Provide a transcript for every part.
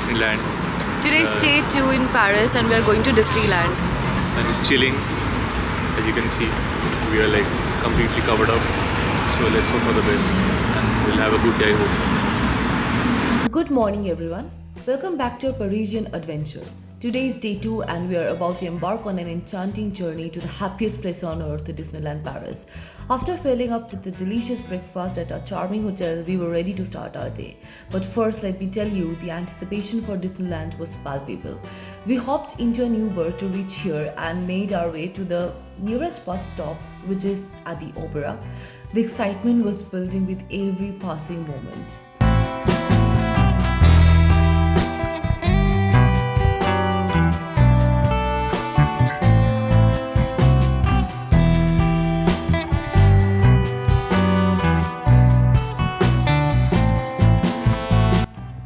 Disneyland. Today's day 2 in Paris and we are going to Disneyland. And it's chilling. As you can see, we are like completely covered up. So let's hope for the best and we'll have a good day, I hope. Good morning everyone. Welcome back to a Parisian adventure. Today is day 2 and we are about to embark on an enchanting journey to the happiest place on earth, Disneyland Paris. After filling up with a delicious breakfast at our charming hotel, we were ready to start our day. But first, let me tell you, the anticipation for Disneyland was palpable. We hopped into an Uber to reach here and made our way to the nearest bus stop, which is at the Opera. The excitement was building with every passing moment.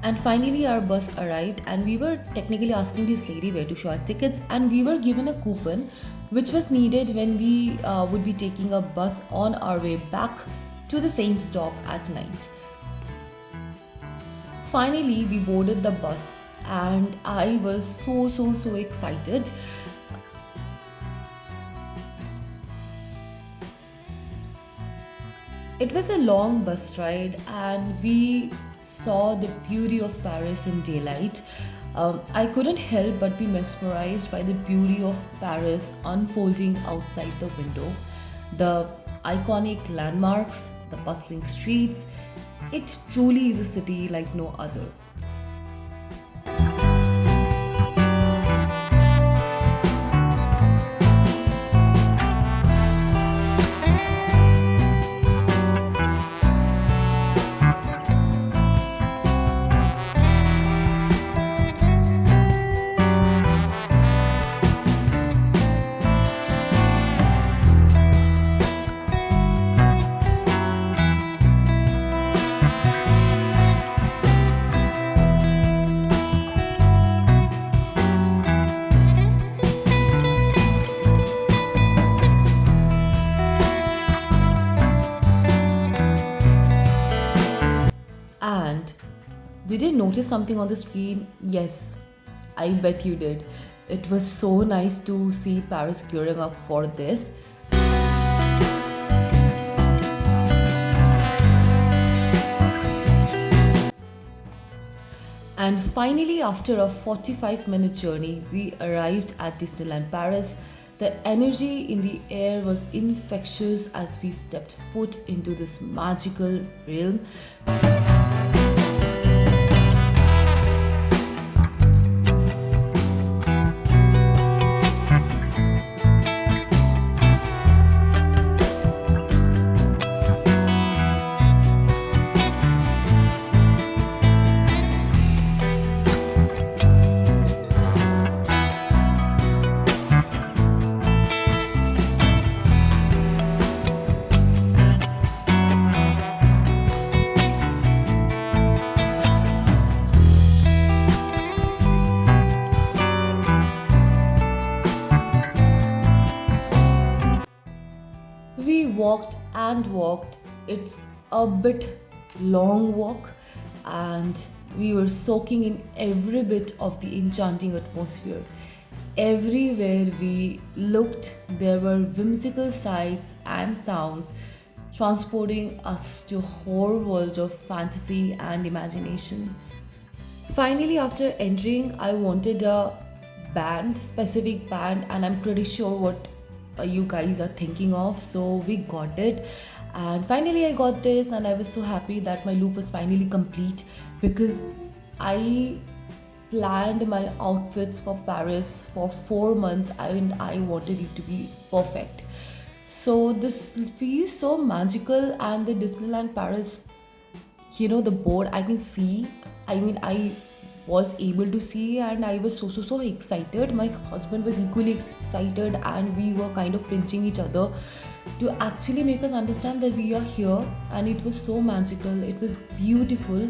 And finally our bus arrived and we were technically asking this lady where to show our tickets, and we were given a coupon which was needed when we would be taking a bus on our way back to the same stop at night. Finally we boarded the bus and I was so excited. It was a long bus ride and we saw the beauty of Paris in daylight. I couldn't help but be mesmerized by the beauty of Paris unfolding outside the window. The iconic landmarks, the bustling streets. It truly is a city like no other. And did you notice something on the screen? Yes, I bet you did. It was so nice to see Paris gearing up for this. And finally, after a 45-minute journey, we arrived at Disneyland Paris. The energy in the air was infectious as we stepped foot into this magical realm. We walked and walked. It's a bit long walk and we were soaking in every bit of the enchanting atmosphere. Everywhere we looked, there were whimsical sights and sounds transporting us to a whole world of fantasy and imagination. Finally, after entering, I wanted a specific band, and I'm pretty sure what you guys are thinking of, so we got it. And finally I got this and I was so happy that my look was finally complete, because I planned my outfits for Paris for 4 months and I wanted it to be perfect. So this feels so magical, and the Disneyland Paris, the board I can see, I was able to see, and I was so excited. My husband was equally excited and we were kind of pinching each other to actually make us understand that we are here, and it was so magical. It was beautiful.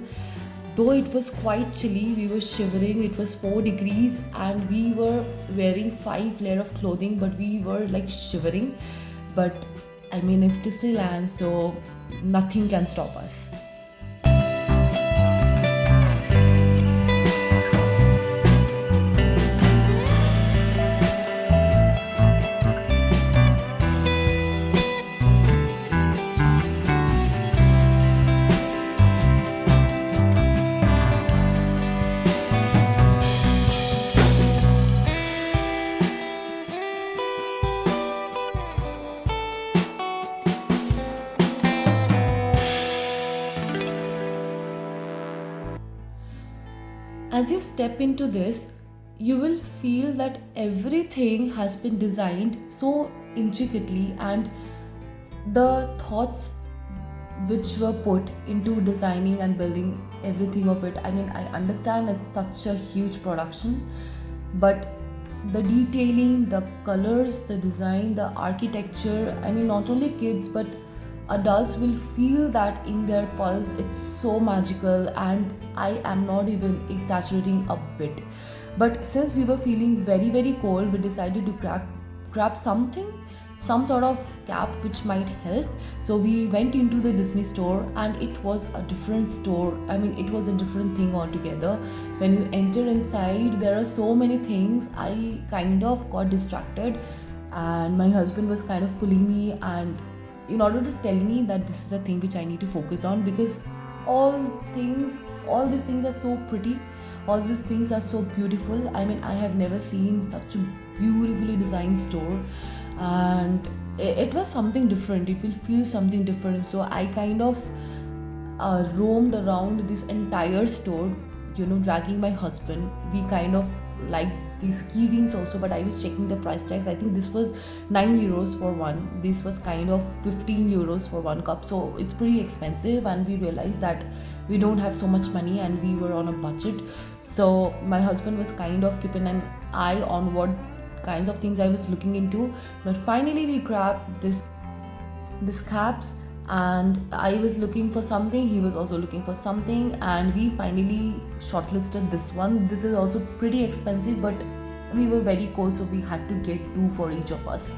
Though it was quite chilly, we were shivering. It was 4 degrees and we were wearing 5 layers of clothing, but we were like shivering. But it's Disneyland, so nothing can stop us. as you step into this, you will feel that everything has been designed so intricately, and the thoughts which were put into designing and building everything of it. I mean, I understand it's such a huge production, but the detailing, the colors, the design, the architecture, I mean, not only kids but adults will feel that in their pulse. It's so magical, and I am not even exaggerating a bit. But since we were feeling very, very cold, we decided to grab something, some sort of cap which might help. So we went into the Disney store, and it was a different store. I mean, it was a different thing altogether. When you enter inside, there are so many things. I kind of got distracted, and my husband was kind of pulling me, and in order to tell me that this is the thing which I need to focus on, because all these things are so pretty, all these things are so beautiful. I mean, I have never seen such a beautifully designed store, and it was something different. It will feel something different. So I kind of roamed around this entire store, dragging my husband. We kind of liked these key rings also, but I was checking the price tags. I think this was 9 euros for one. This was kind of 15 euros for one cup. So it's pretty expensive, and we realized that we don't have so much money and we were on a budget. So my husband was kind of keeping an eye on what kinds of things I was looking into. But finally we grabbed this caps, and I was looking for something, he was also looking for something, and we finally shortlisted this one. This is also pretty expensive, but we were very cold, so we had to get two for each of us.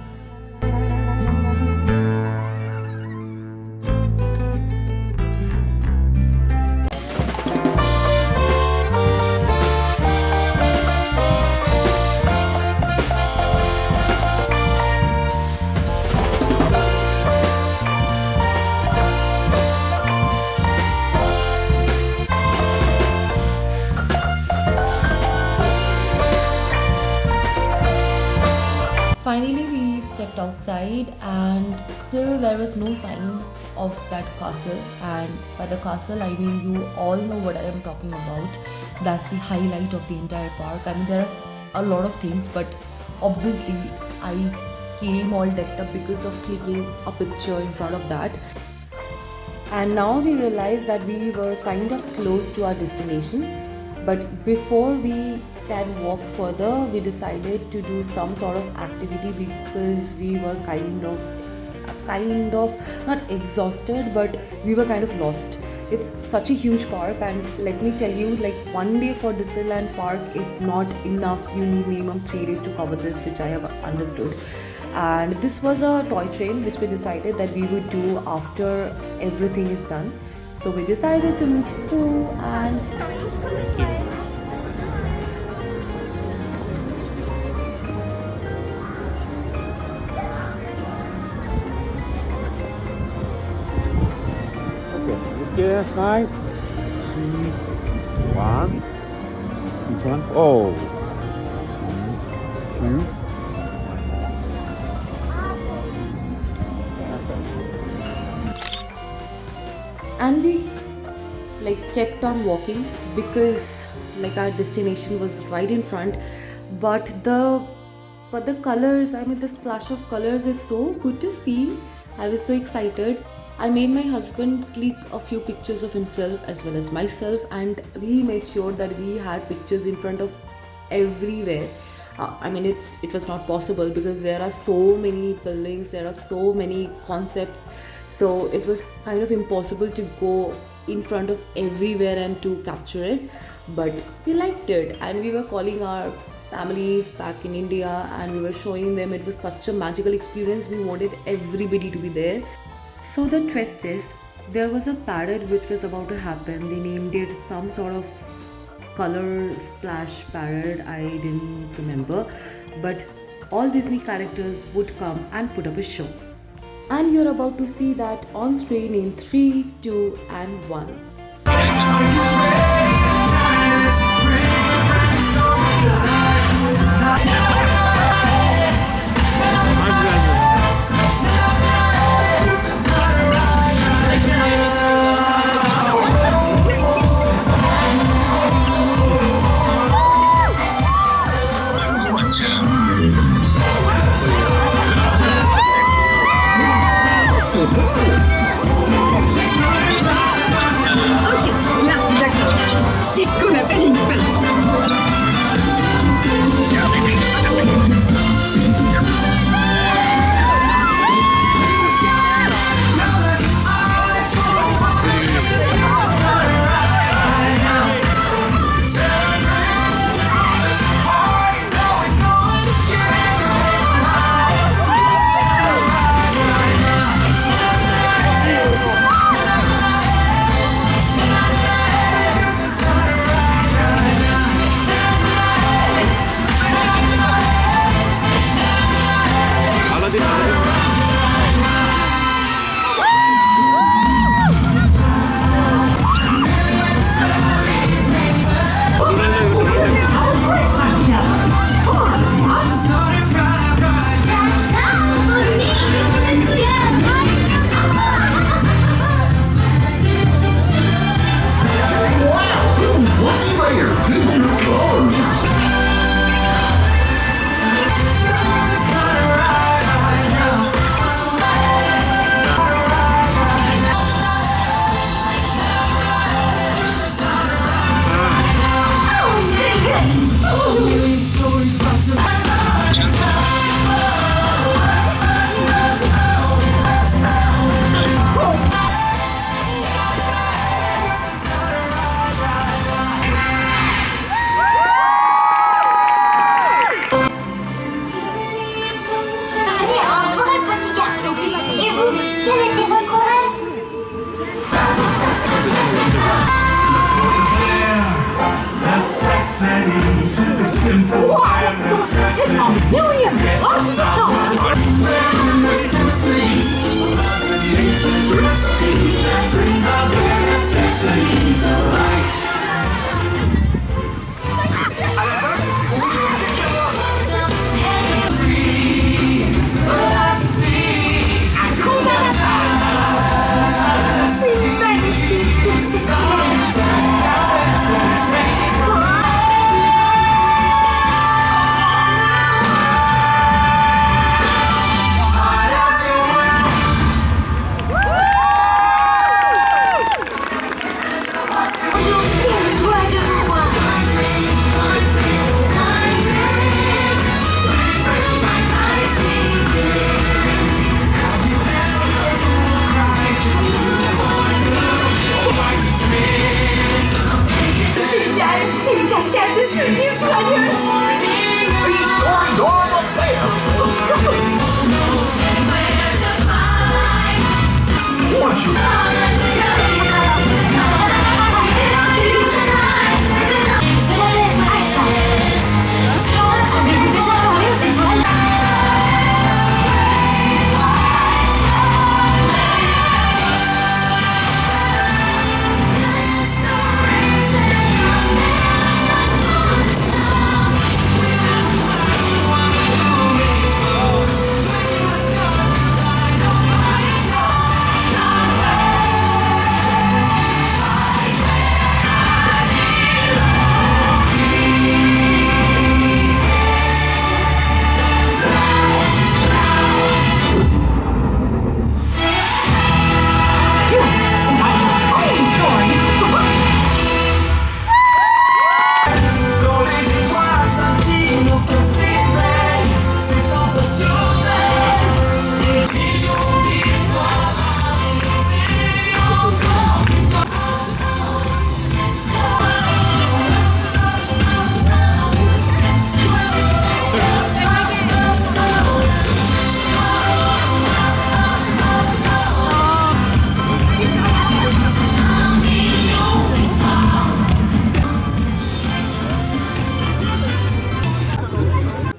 Finally, we stepped outside, and still there was no sign of that castle. And by the castle, I mean, you all know what I am talking about. That's the highlight of the entire park. I mean, there are a lot of things, but obviously I came all decked up because of clicking a picture in front of that. And now we realized that we were kind of close to our destination, but before we can walk further, we decided to do some sort of activity, because we were kind of not exhausted, but we were kind of lost. It's such a huge park, and let me tell you, like, one day for Disneyland Park is not enough. You need minimum 3 days to cover this, which I have understood. And this was a toy train which we decided that we would do after everything is done. So we decided to meet Pooh and Okay, smile. Please. One. This one. Oh. Two. and we kept on walking, because our destination was right in front. But the colors, I mean, the splash of colors is so good to see. I was so excited. I made my husband click a few pictures of himself as well as myself, and we made sure that we had pictures in front of everywhere. I mean, it was not possible because there are so many buildings, there are so many concepts, so it was kind of impossible to go in front of everywhere and to capture it. But we liked it, and we were calling our families back in India and we were showing them. It was such a magical experience. We wanted everybody to be there. So the twist is, there was a parade which was about to happen. They named it some sort of color splash parade, I didn't remember, but all Disney characters would come and put up a show. And you're about to see that on screen in 3, 2 and 1. Ok, là, d'accord. C'est ce qu'on appelle une fête.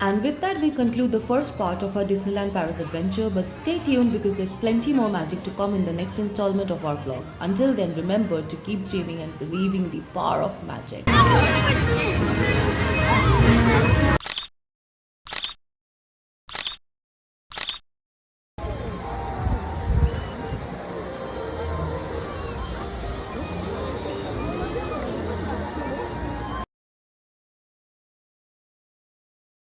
And with that, we conclude the first part of our Disneyland Paris adventure. But stay tuned because there's plenty more magic to come in the next installment of our vlog. Until then, remember to keep dreaming and believing the power of magic.